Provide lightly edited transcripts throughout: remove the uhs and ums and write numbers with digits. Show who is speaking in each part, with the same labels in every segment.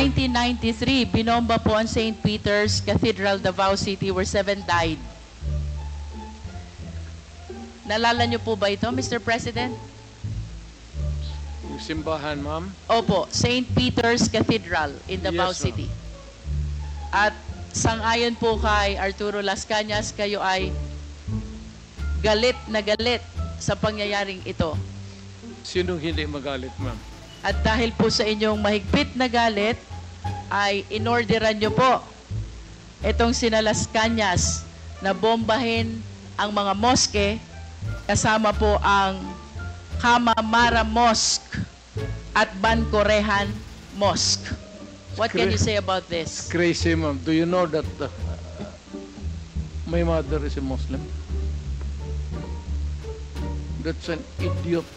Speaker 1: 1993, binomba po ang St. Peter's Cathedral, Davao City, where 7 died. Nalala niyo po ba ito, Mr. President?
Speaker 2: Yung simbahan, ma'am?
Speaker 1: Opo, St. Peter's Cathedral in Davao
Speaker 2: Yes, ma'am.
Speaker 1: City. At sangayon po kay Arturo Las Cañas, kayo ay galit na galit sa pangyayaring ito.
Speaker 2: Sinong hindi magalit, ma'am?
Speaker 1: At dahil po sa inyong mahigpit na galit, ay inorderan nyo po itong sina Las Cañas na bombahin ang mga moske, kasama po ang Kamamara Mosque at Bancorehan Mosque. What can you say about this?
Speaker 2: Crazy, ma'am. Do you know that my mother is a Muslim? That's an idiot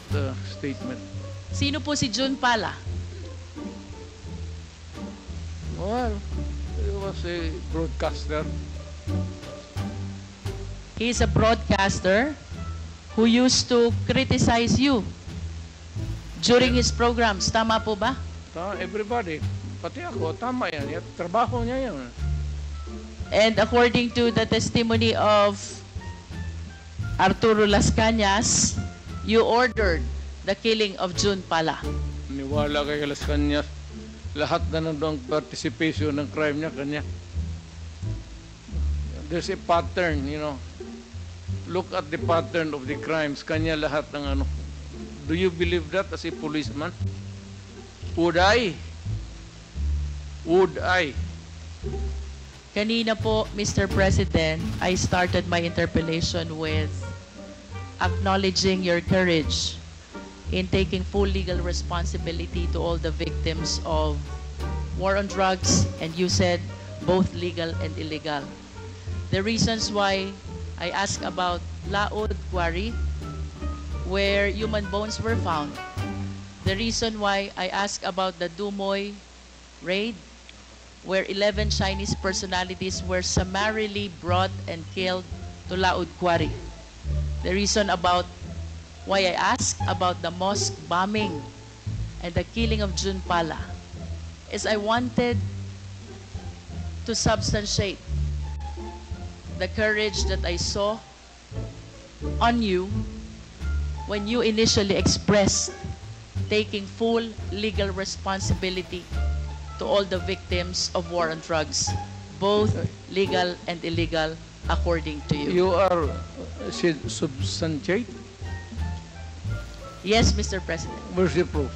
Speaker 2: statement.
Speaker 1: Sino po si June Pala?
Speaker 2: Well, he was a broadcaster.
Speaker 1: He is a broadcaster who used to criticize you during his programs. Tama po ba?
Speaker 2: Everybody, pati ako, tama yan. Trabaho niya yan.
Speaker 1: And according to the testimony of Arturo Las Cañas, you ordered the killing of June Pala.
Speaker 2: Niwala kay Las Cañas. Lahat na nandang participation ng crime niya, kanya. There's a pattern, you know. Look at the pattern of the crimes. Kanya lahat ng ano. Do you believe that as a policeman? Would I? Would I?
Speaker 1: Kanina po, Mr. President, I started my interpellation with acknowledging your courage in taking full legal responsibility to all the victims of war on drugs, and you said both legal and illegal. The reasons why I asked about Laod Quarry, where human bones were found. The reason why I asked about the Dumoy raid, where 11 Chinese personalities were summarily brought and killed to Laod Quarry. The reason about why I asked about the mosque bombing and the killing of June Pala is I wanted to substantiate the courage that I saw on you when you initially expressed taking full legal responsibility to all the victims of war on drugs, both legal and illegal, according to you.
Speaker 2: You are substantiate?
Speaker 1: Yes, Mr. President.
Speaker 2: Where's the proof?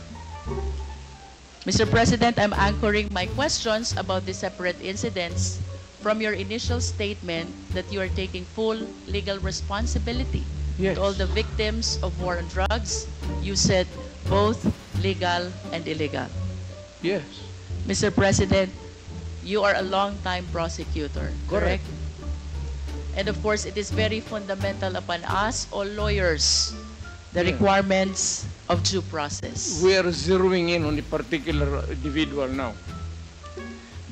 Speaker 1: Mr. President, I'm anchoring my questions about the separate incidents from your initial statement that you are taking full legal responsibility
Speaker 2: Yes.
Speaker 1: to all the victims of war on drugs. You said both legal and illegal.
Speaker 2: Yes.
Speaker 1: Mr. President, you are a long-time prosecutor, correct? And of course, it is very fundamental upon us, all lawyers, the
Speaker 2: Yeah.
Speaker 1: requirements of due process.
Speaker 2: We are zeroing in on a particular individual now.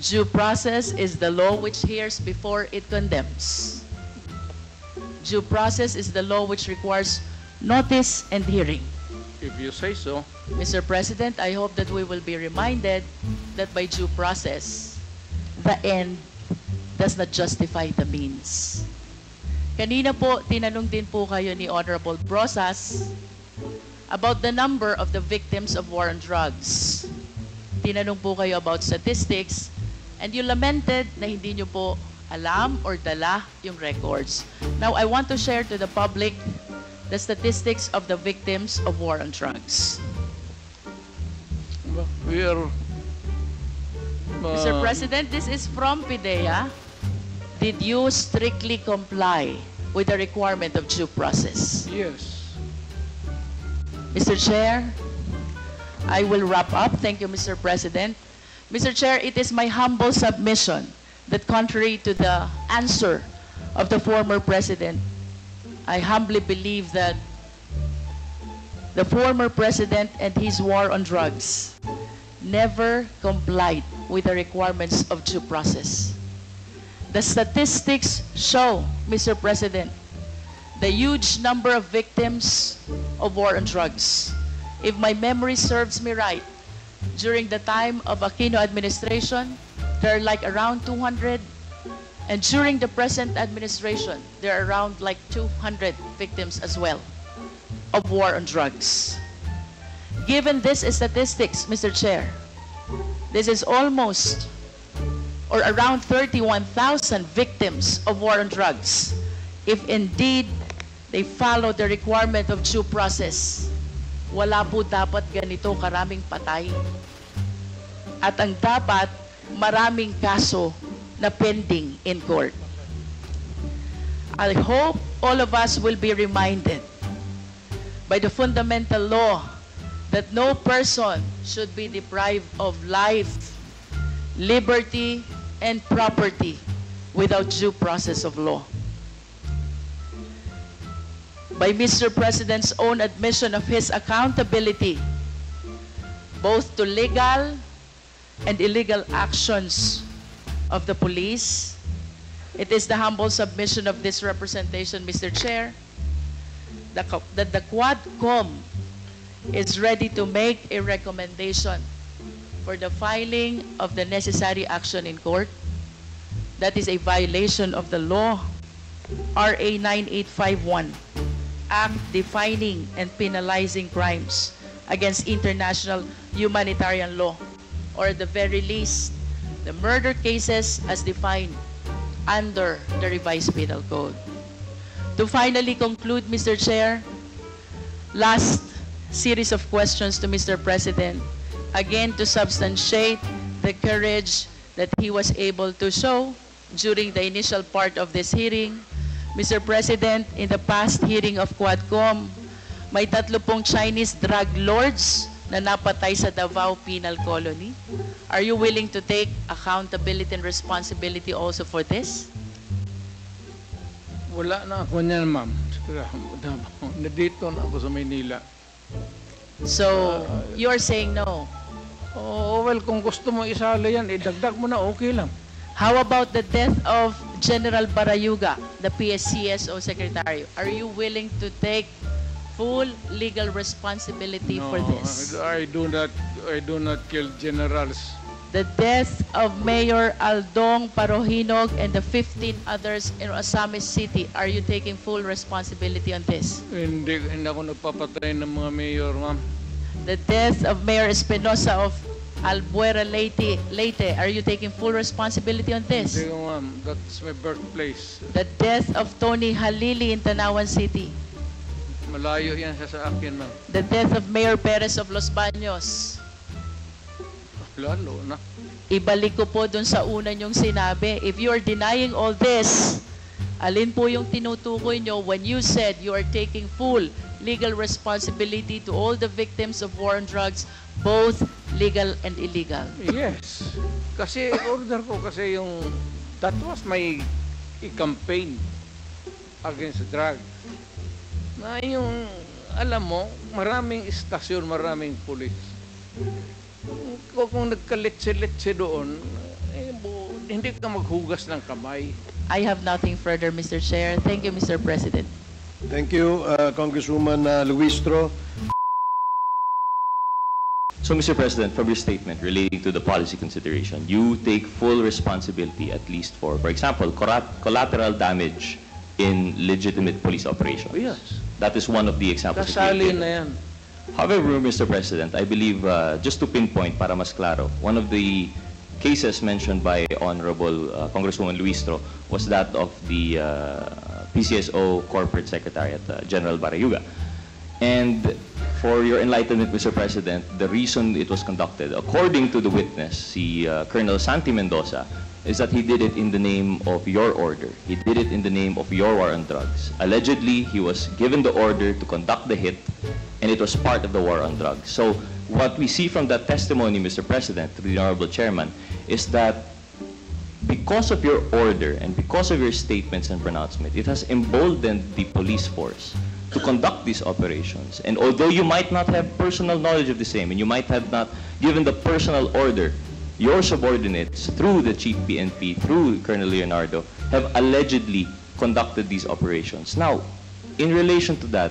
Speaker 1: Due process is the law which hears before it condemns. Due process is the law which requires notice and hearing.
Speaker 2: If you say so.
Speaker 1: Mr. President, I hope that we will be reminded that by due process, the end does not justify the means. Kanina po, tinanong din po kayo ni Honorable Brosas about the number of the victims of war on drugs. Tinanong po kayo about statistics, and you lamented na hindi nyo po alam or dala yung records. Now, I want to share to the public the statistics of the victims of war on drugs.
Speaker 2: We are...
Speaker 1: Mr. President, this is from PIDEA. Did you strictly comply with the requirement of due process?
Speaker 2: Yes.
Speaker 1: Mr. Chair, I will wrap up. Thank you, Mr. President. Mr. Chair, it is my humble submission that contrary to the answer of the former President, I humbly believe that the former President and his war on drugs never complied with the requirements of due process. The statistics show, Mr. President, the huge number of victims of war on drugs. If my memory serves me right, During the time of Aquino administration, there are like around 200. And during the present administration, there are around like 200 victims as well of war on drugs. Given these statistics, Mr. Chair, this is almost or around 31,000 victims of war on drugs if indeed they follow the requirement of due process. Wala po dapat ganito karaming patay. At ang dapat, maraming kaso na pending in court. I hope all of us will be reminded by the fundamental law that no person should be deprived of life, liberty, and property without due process of law. By Mr. President's own admission of his accountability, both to legal and illegal actions of the police, it is the humble submission of this representation, Mr. Chair, that the Quadcom is ready to make a recommendation for the filing of the necessary action in court. That is a violation of the law, RA 9851, Act defining and penalizing crimes against international humanitarian law, or at the very least, the murder cases as defined under the revised penal code. To finally conclude, Mr. Chair, last series of questions to Mr. President, again to substantiate the courage that he was able to show during the initial part of this hearing. Mr. President, in the past hearing of Quadcom, may 30 Chinese drug lords na napatay sa Davao Penal Colony. Are you willing to take accountability and responsibility also for this?
Speaker 2: Wala na ako niyan, ma'am. Nandito na ako sa Maynila.
Speaker 1: So, you are saying no.
Speaker 2: Oh, well, kung gusto mo isali yan, idagdag mo na, okay lang.
Speaker 1: How about the death of General Barayuga, the PSCSO Secretary? Are you willing to take full legal responsibility for this?
Speaker 2: I do not kill generals.
Speaker 1: The death of Mayor Aldong Parohinog and the 15 others in Osamis City, are you taking full responsibility on this?
Speaker 2: Hindi ako nagpapatay ng mga mayor, ma'am.
Speaker 1: The death of Mayor Espinosa of Albuera Leyte, are you taking full responsibility on this?
Speaker 2: Hindi, ma'am. That's my birthplace.
Speaker 1: The death of Tony Halili in Tanawan City.
Speaker 2: Malayo yan siya sa akin, ma'am.
Speaker 1: The death of Mayor Perez of Los Baños.
Speaker 2: Lalo na.
Speaker 1: Ibalik ko po dun sa una niyong sinabi. If you are denying all this, alin po yung tinutukoy nyo when you said you are taking full legal responsibility to all the victims of war on drugs, both legal and illegal?
Speaker 2: Yes. Kasi order ko kasi that was my campaign against drugs. Na yung, alam mo, maraming istasyon, maraming pulis. Kung nagkaletse-letse doon, hindi ka maghugas ng kamay.
Speaker 1: I have nothing further, Mr. Chair. Thank you, Mr. President.
Speaker 3: Thank you, Congresswoman Luistro.
Speaker 4: So, Mr. President, from your statement relating to the policy consideration, you take full responsibility at least for example, collateral damage in legitimate police operations.
Speaker 2: Yes.
Speaker 4: That is one of the examples.
Speaker 2: Kasali na yan.
Speaker 4: However, Mr. President, I believe, just to pinpoint para mas klaro, one of the cases mentioned by Honorable Congresswoman Luistro was that of the PCSO Corporate Secretariat, General Barayuga. And for your enlightenment, Mr. President, the reason it was conducted, according to the witness, Colonel Santi Mendoza, is that he did it in the name of your order. He did it in the name of your war on drugs. Allegedly, he was given the order to conduct the hit, and it was part of the war on drugs. So what we see from that testimony, Mr. President, to the Honorable Chairman, is that because of your order and because of your statements and pronouncement, it has emboldened the police force to conduct these operations. And although you might not have personal knowledge of the same, and you might have not given the personal order, your subordinates, through the Chief PNP, through Colonel Leonardo, have allegedly conducted these operations. Now, in relation to that,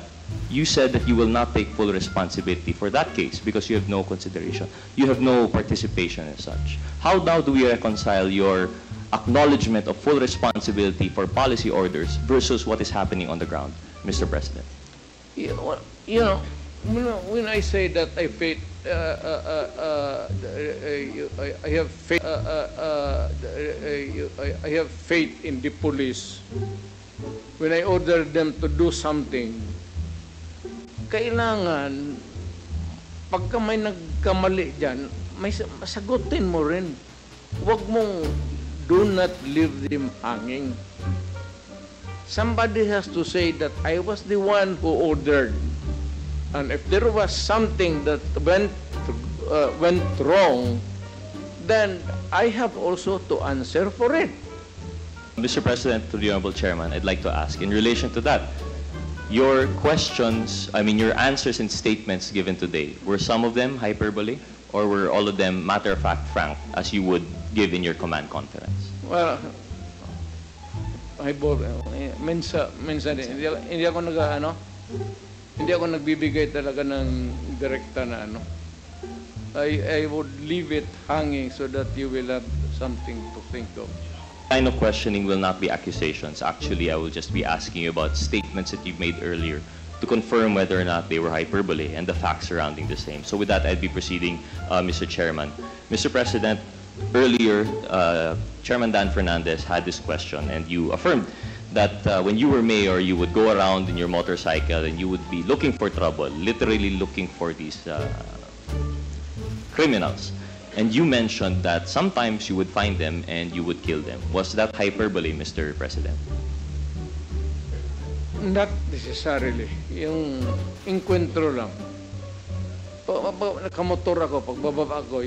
Speaker 4: you said that you will not take full responsibility for that case because you have no consideration. You have no participation as such. How now do we reconcile your acknowledgement of full responsibility for policy orders versus what is happening on the ground, Mr. President?
Speaker 2: When I say that I faith, I have faith, I have faith in the police. When I order them to do something, kailangan pagka may nagkamali dyan, may sagutin mo rin. Huwag mong do not leave them hanging. Somebody has to say that I was the one who ordered. And if there was something that went wrong, then I have also to answer for it.
Speaker 4: Mr. President, to the Honorable Chairman, I'd like to ask, in relation to that, your questions, your answers and statements given today, were some of them hyperbole, or were all of them matter-of-fact frank, as you would give in your command conference?
Speaker 2: Well, minsan hindi ako nagbibigay talaga ng direkta na ano. I would leave it hanging so that you will have something to think of.
Speaker 4: Line of questioning will not be accusations. Actually, I will just be asking you about statements that you've made earlier to confirm whether or not they were hyperbole and the facts surrounding the same. So with that, I'll be proceeding, Mr. Chairman. Mr. President, earlier, Chairman Dan Fernandez had this question, and you affirmed that when you were mayor, you would go around in your motorcycle and you would be looking for trouble, literally looking for these criminals. And you mentioned that sometimes you would find them and you would kill them. Was that hyperbole, Mr. President?
Speaker 2: Not necessarily. Yung encuentro lang. Nakamotor ako, pagbababa ako,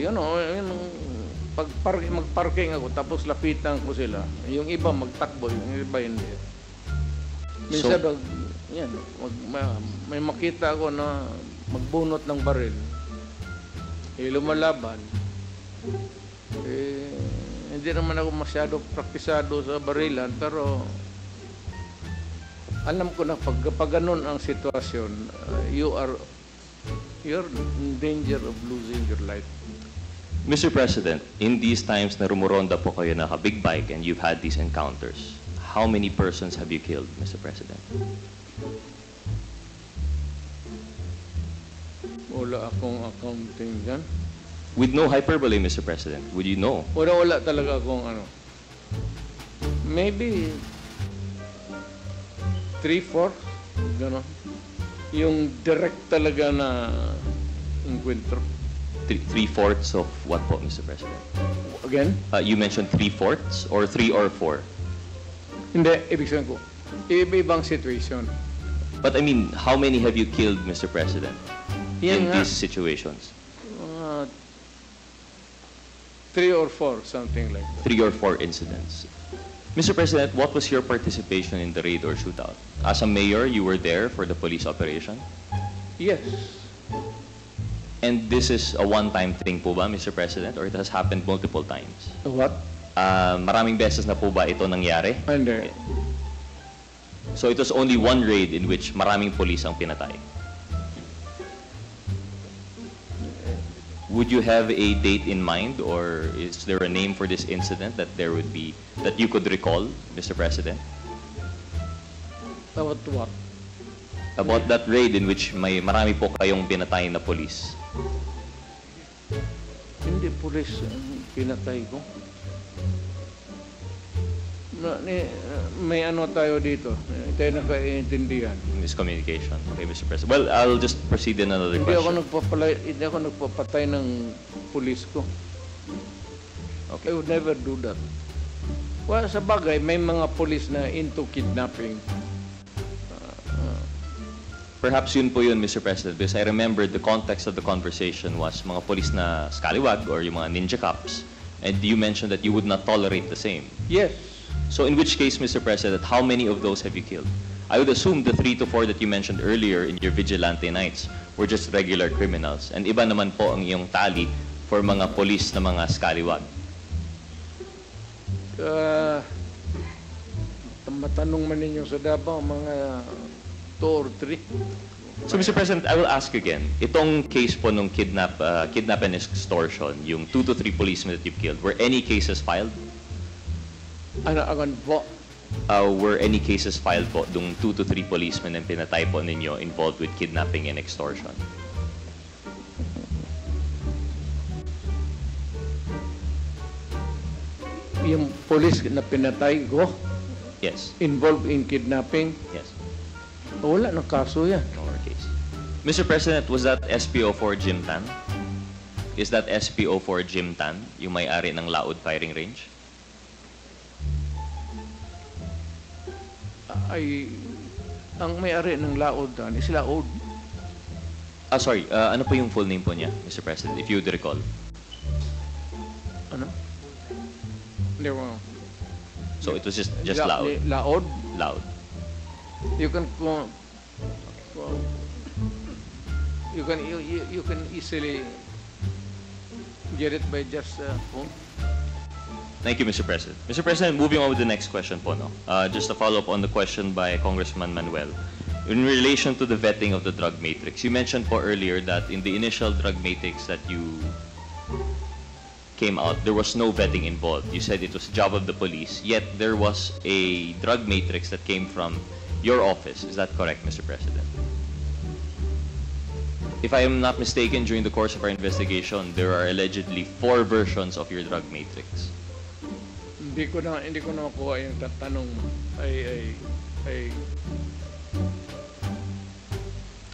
Speaker 2: mag-parking ako, tapos lapitan ko sila. Yung iba magtakbo, yung iba hindi. Minsan, may makita ako na magbunot ng baril. Lumalaban. Hindi naman ako masyado praktisado sa barilan, pero alam ko na pag ganun ang sitwasyon, you're in danger of losing your life.
Speaker 4: Mr. President, in these times na rumuronda po kayo naka-big bike and you've had these encounters, how many persons have you killed, Mr. President?
Speaker 2: Wala akong accounting dyan.
Speaker 4: With no hyperbole, Mr. President, would you know?
Speaker 2: Wala talaga akong ano. Maybe 3/4, gano'n. Yung direct talaga na encuentro.
Speaker 4: 3/4 of what po, Mr. President?
Speaker 2: Again?
Speaker 4: You mentioned 3/4 or 3 or 4?
Speaker 2: Hindi, ibig sabihin ko, iba-ibang situation.
Speaker 4: But how many have you killed, Mr. President, in these situations?
Speaker 2: 3 or 4, something like that.
Speaker 4: 3 or 4 incidents. Mr. President, what was your participation in the raid or shootout? As a mayor, you were there for the police operation?
Speaker 2: Yes.
Speaker 4: And this is a one-time thing po ba, Mr. President, or it has happened multiple times?
Speaker 2: What?
Speaker 4: Maraming beses na po ba ito nangyari?
Speaker 2: Hindi.
Speaker 4: So it was only one raid in which maraming police ang pinatay? Would you have a date in mind, or is there a name for this incident that you could recall, Mr. President?
Speaker 2: About what?
Speaker 4: About that raid in which marami po kayong pinatay na police.
Speaker 2: Hindi police pinatay ko. May ano tayo dito. Tayo nagkaintindihan.
Speaker 4: Miscommunication. Okay, Mr. President. Well, I'll just proceed in another question.
Speaker 2: Hindi ako nagpapatay ng pulis ko.
Speaker 4: Okay.
Speaker 2: I would never do that. Well, sa bagay, may mga pulis na into kidnapping.
Speaker 4: Perhaps yun po yun, Mr. President, because I remember the context of the conversation was mga police na scallywag or yung mga ninja cops. And you mentioned that you would not tolerate the same.
Speaker 2: Yes.
Speaker 4: So in which case, Mr. President, how many of those have you killed? I would assume the 3 to 4 that you mentioned earlier in your vigilante nights were just regular criminals. And iba naman po ang iyong tally for mga police na mga scallywag.
Speaker 2: Matanong man ninyo sa Davao, mga 2 or 3.
Speaker 4: So, Mr. President, I will ask again. Itong case po nung kidnap and extortion, yung 2 to 3 policemen that you've killed, were any cases filed?
Speaker 2: Ano agan po?
Speaker 4: Were any cases filed po dung 2 to 3 policemen na pinatay po ninyo involved with kidnapping and extortion?
Speaker 2: Yung police na pinatay ko,
Speaker 4: Yes.
Speaker 2: involved in kidnapping,
Speaker 4: Yes.
Speaker 2: wala na kaso yan.
Speaker 4: No more case. Mr. President, was that SPO4 Jim Tan? Is that SPO4 Jim Tan, yung may-ari ng Laod Firing Range?
Speaker 2: Ay, ang may-ari ng Laod is Laod.
Speaker 4: Sorry, ano po yung full name po niya, Mr. President, if you would recall?
Speaker 2: Ano? Hindi ko.
Speaker 4: So it was just Laod.
Speaker 2: Laod.
Speaker 4: Laod.
Speaker 2: You can you can easily get it by just phone.
Speaker 4: Thank you, Mr. President. Mr. President, moving on with the next question po, no? Just to follow up on the question by Congressman Manuel. In relation to the vetting of the drug matrix, you mentioned po earlier that in the initial drug matrix that you came out, there was no vetting involved. You said it was job of the police, yet there was a drug matrix that came from your office. Is that correct, Mr. President? If I am not mistaken, during the course of our investigation, there are allegedly 4 versions of your drug matrix.
Speaker 2: Hindi ko na makuha yung tatanong mo.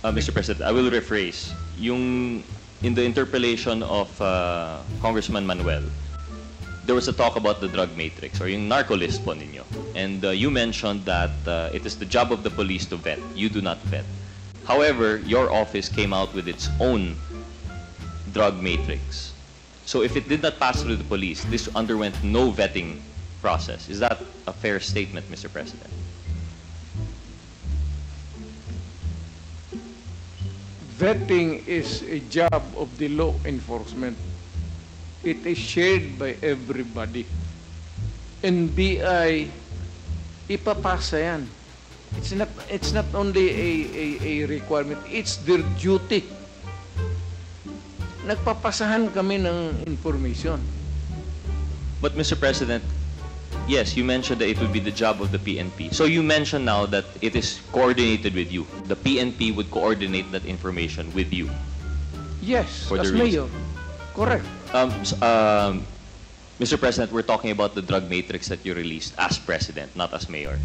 Speaker 4: Mr. President, I will rephrase. In the interpellation of Congressman Manuel, there was a talk about the drug matrix or yung narco list po ninyo. And you mentioned that it is the job of the police to vet. You do not vet. However, your office came out with its own drug matrix. So if it did not pass through the police, this underwent no vetting process. Is that a fair statement, Mr. President?
Speaker 2: Vetting is a job of the law enforcement. It is shared by everybody. NBI, ipapasa yan. It's not only a requirement, it's their duty. Nagpapasahan kami ng information.
Speaker 4: But Mr. President, yes, you mentioned that it would be the job of the PNP. So you mentioned now that it is coordinated with you. The PNP would coordinate that information with you.
Speaker 2: Yes,
Speaker 4: For the
Speaker 2: as
Speaker 4: reason.
Speaker 2: mayor. Correct.
Speaker 4: Mr. President, we're talking about the drug matrix that you released as president, not as mayor.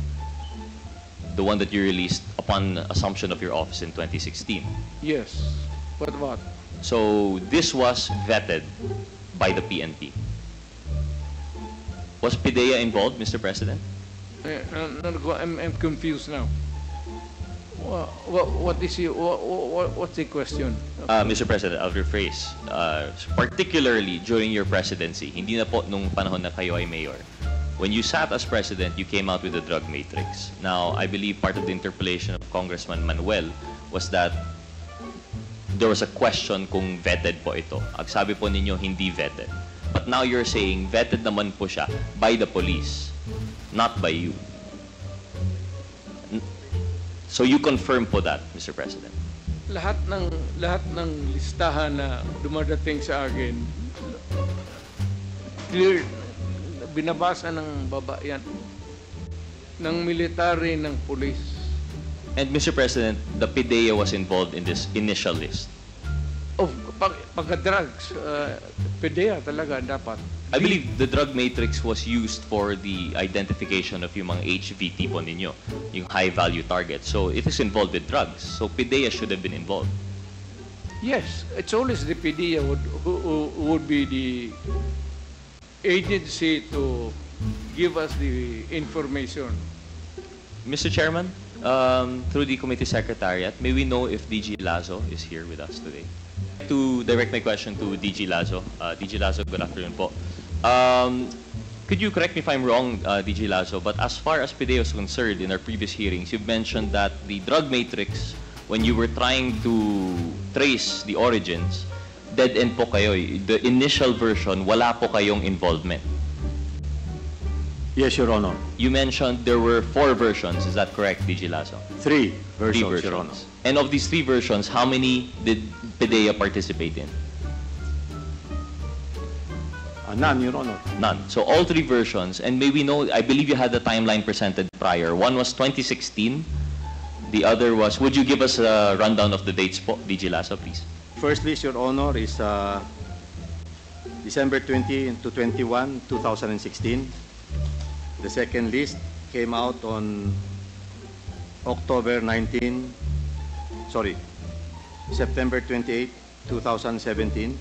Speaker 4: The one that you released upon assumption of your office in 2016.
Speaker 2: Yes. What about?
Speaker 4: So this was vetted by the PNP. Was PIDEA involved, Mr. President?
Speaker 2: I'm confused now. What's the question?
Speaker 4: Mr. President, I'll rephrase. Particularly during your presidency, hindi na po nung panahon na kayo ay mayor. When you sat as president, you came out with the drug matrix. Now, I believe part of the interpellation of Congressman Manuel was that there was a question kung vetted po ito. Ang sabi po ninyo, hindi vetted. But now you're saying vetted naman po siya by the police, not by you. So you confirm po that, Mr. President?
Speaker 2: Lahat ng listahan na dumadating sa akin, clear, binabasa ng babayan, ng military, ng police.
Speaker 4: And Mr. President, the PIDEA was involved in this initial list.
Speaker 2: Of pagka-drugs, PDEA talaga dapat.
Speaker 4: I believe the drug matrix was used for the identification of yung mga HVT po ninyo, yung high-value targets. So it is involved with drugs. So PIDEA should have been involved.
Speaker 2: Yes, it's always the PDEA who would be the agency to give us the information.
Speaker 4: Mr. Chairman, through the committee secretariat, may we know if DG Lazo is here with us today? To direct my question to DG Lazo. DG Lazo, good afternoon po. Could you correct me if I'm wrong, DG Lazo, but as far as PIDEA is concerned, in our previous hearings, you've mentioned that the drug matrix, when you were trying to trace the origins, dead end po kayo. The initial version, wala po kayong involvement.
Speaker 5: Yes, Your Honor.
Speaker 4: You mentioned there were 4 versions. Is that correct, DG Lasso?
Speaker 5: 3
Speaker 4: Three
Speaker 5: versions, Your Honor.
Speaker 4: versions. And of these 3 versions, how many did PDEA participate in?
Speaker 5: None, Your Honor.
Speaker 4: None. So all 3 versions, and may we know, I believe you had the timeline presented prior. One was 2016. The other was, would you give us a rundown of the dates po, DG Lasso, please?
Speaker 5: First list, Your Honor, is December 20 to 21, 2016. The second list came out on September 28, 2017.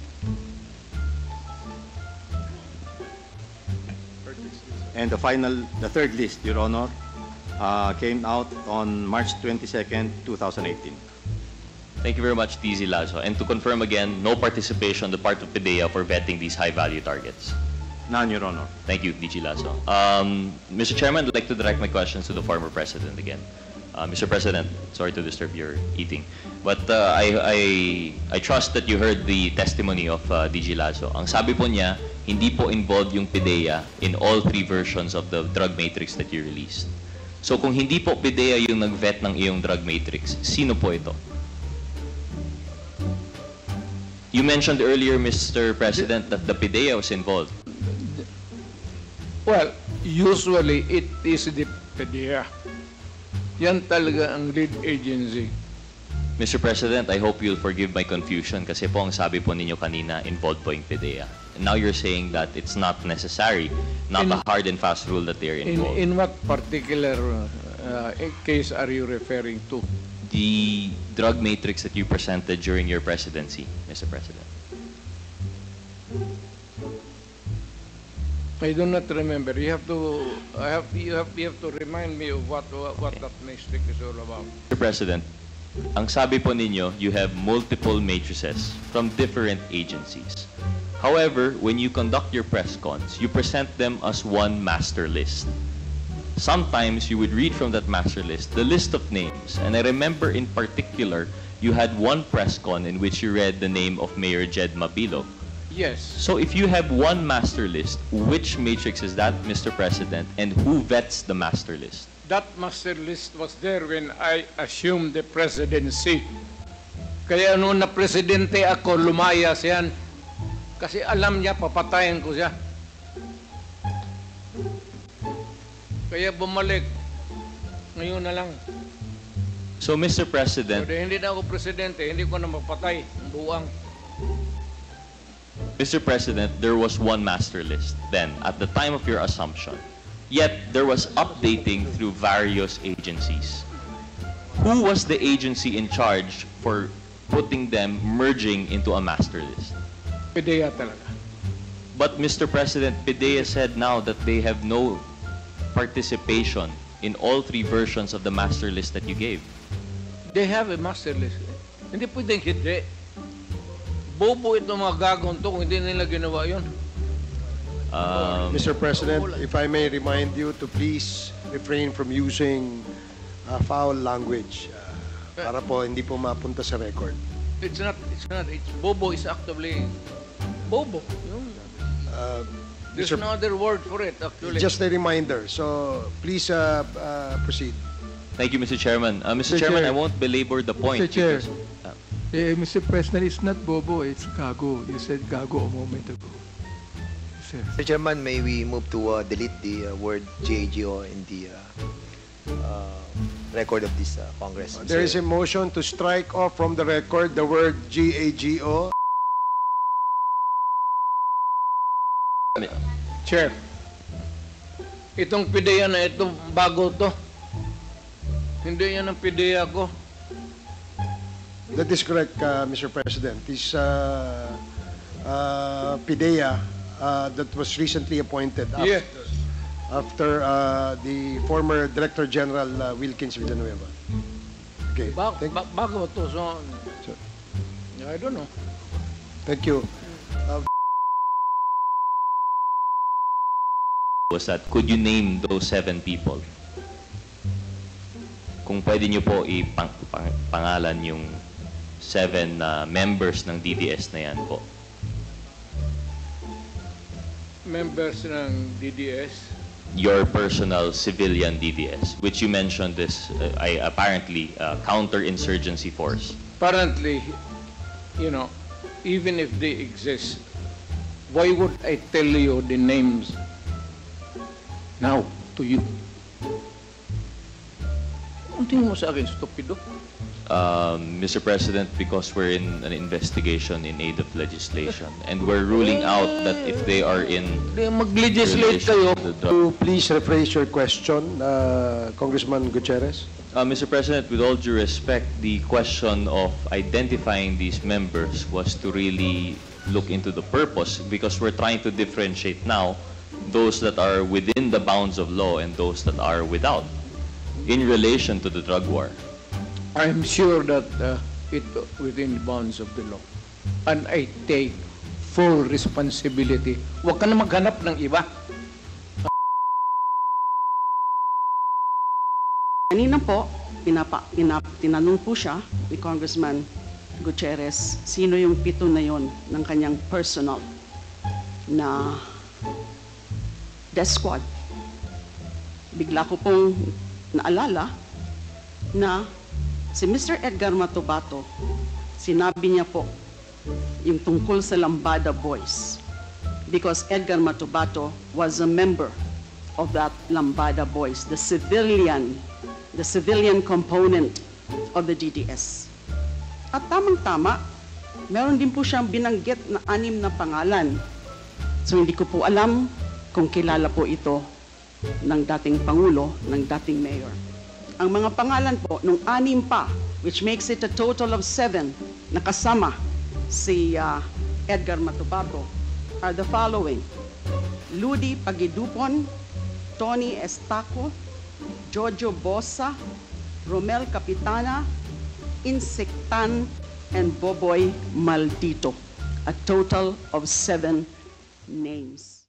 Speaker 5: And the third list, Your Honor, came out on March 22nd, 2018.
Speaker 4: Thank you very much, DG Lasso. And to confirm again, no participation on the part of PDEA for vetting these high-value targets.
Speaker 5: None, Your Honor.
Speaker 4: Thank you, DG Lasso. Mr. Chairman, I'd like to direct my questions to the former president again. Mr. President, sorry to disturb your eating, but I trust that you heard the testimony of DG Lasso. Ang sabi po niya, hindi po involved yung PDEA in all 3 versions of the drug matrix that you released. So kung hindi po PDEA yung nag-vet ng iyong drug matrix, sino po ito? You mentioned earlier, Mr. President, that the PDEA was involved.
Speaker 2: Well, usually it is the PDEA. Yan talaga ang lead agency.
Speaker 4: Mr. President, I hope you'll forgive my confusion kasi po ang sabi po ninyo kanina, involved po yung PDEA. And now you're saying that it's not necessary, not a hard and fast rule that they're involved.
Speaker 2: In what particular case are you referring to?
Speaker 4: The drug matrix that you presented during your presidency, Mr. President.
Speaker 2: I do not remember. You have to remind me of what that matrix is all about.
Speaker 4: Mr. President, ang sabi po ninyo, you have multiple matrices from different agencies. However, when you conduct your press cons, you present them as one master list. Sometimes you would read from that master list the list of names, and I remember in particular, you had one press con in which you read the name of Mayor Jed Mabilo.
Speaker 2: Yes.
Speaker 4: So if you have one master list, which matrix is that, Mr. President, and who vets the master list?
Speaker 2: That master list was there when I assumed the presidency. Kaya noon na presidente ako, lumayas yan. Kasi alam niya, papatayin ko siya. Kaya bumalik. Ngayon na lang.
Speaker 4: So, Mr. President,
Speaker 2: Pero hindi na ako presidente, hindi ko na mapatay ang buwang.
Speaker 4: Mr. President, there was one master list then at the time of your assumption. Yet, there was updating through various agencies. Who was the agency in charge for putting them, merging into a master list?
Speaker 2: PDEA talaga.
Speaker 4: But, Mr. President, PDEA said now that they have no participation in all 3 versions of the master list that you gave.
Speaker 2: They have a master list. Hindi pwedeng hindi. Bobo ito mga gagawin to kung hindi nila ginawa yun.
Speaker 3: Mr. President, if I may remind you to please refrain from using foul language para po hindi po mapunta sa record.
Speaker 2: It's not. It's bobo is actively bobo. There's
Speaker 3: Mr.
Speaker 2: no other word for it, actually.
Speaker 3: Just a reminder. So please proceed.
Speaker 4: Thank you, Mr. Chairman. Mr.
Speaker 6: Mr.
Speaker 4: Chairman,
Speaker 6: Chair.
Speaker 4: I won't belabor the point.
Speaker 6: Mr. Chair.
Speaker 4: because-
Speaker 6: Mr. President, it's not bobo, it's gago. You said gago a moment ago. Sir.
Speaker 7: Mr. Chairman, may we move to delete the word GAGO in the record of this Congress?
Speaker 3: There is a motion to strike off from the record the word GAGO.
Speaker 2: Chair, itong PDEA na ito, bago to. Hindi yan ang PDEA ko.
Speaker 3: That is correct, Mr. President. This PDEA that was recently appointed
Speaker 2: Yes.
Speaker 3: after the former Director General Wilkins Villanueva. Okay,
Speaker 2: Bago to. So, I don't know.
Speaker 3: thank you.
Speaker 4: Was that, could you name those 7 people? Kung pwede nyo po ipangalan yung 7 members ng DDS na yan po.
Speaker 2: Members ng DDS.
Speaker 4: your personal civilian DDS, which you mentioned is apparently counterinsurgency force.
Speaker 2: Apparently, you know, even if they exist, why would I tell you the names now to you? Ang tingin mo sa akin, stupido?
Speaker 4: Mr. President, because we're in an investigation in aid of legislation, and we're ruling out that if they are in
Speaker 2: Mag-legislate kayo.
Speaker 3: To please rephrase your question, Congressman Gutierrez.
Speaker 4: Mr. President, with all due respect, the question of identifying these members was to really look into the purpose, because we're trying to differentiate now those that are within the bounds of law and those that are without in relation to the drug war.
Speaker 2: I'm sure that it within the bounds of the law. And I take full responsibility. Huwag ka na maghanap ng iba.
Speaker 8: Kanina po, tinanong po siya ni Congressman Gutierrez, sino yung 7 na yon ng kanyang personal na death squad. Bigla ko pong naalala na si Mr. Edgar Matubato, sinabi niya po yung tungkol sa Lambada Boys, because Edgar Matubato was a member of that Lambada Boys, the civilian component of the DDS. At tamang-tama, meron din po siyang binanggit na 6 na pangalan. So hindi ko po alam kung kilala po ito ng dating Pangulo, ng dating Mayor. Ang mga pangalan po, nung 6 pa, which makes it a total of 7, nakasama si Edgar Matubato, are the following: Ludi Pagidupon, Tony Estaco, Jojo Bosa, Romel Capitana, Insectan, and Boboy Maldito. A total of 7 names.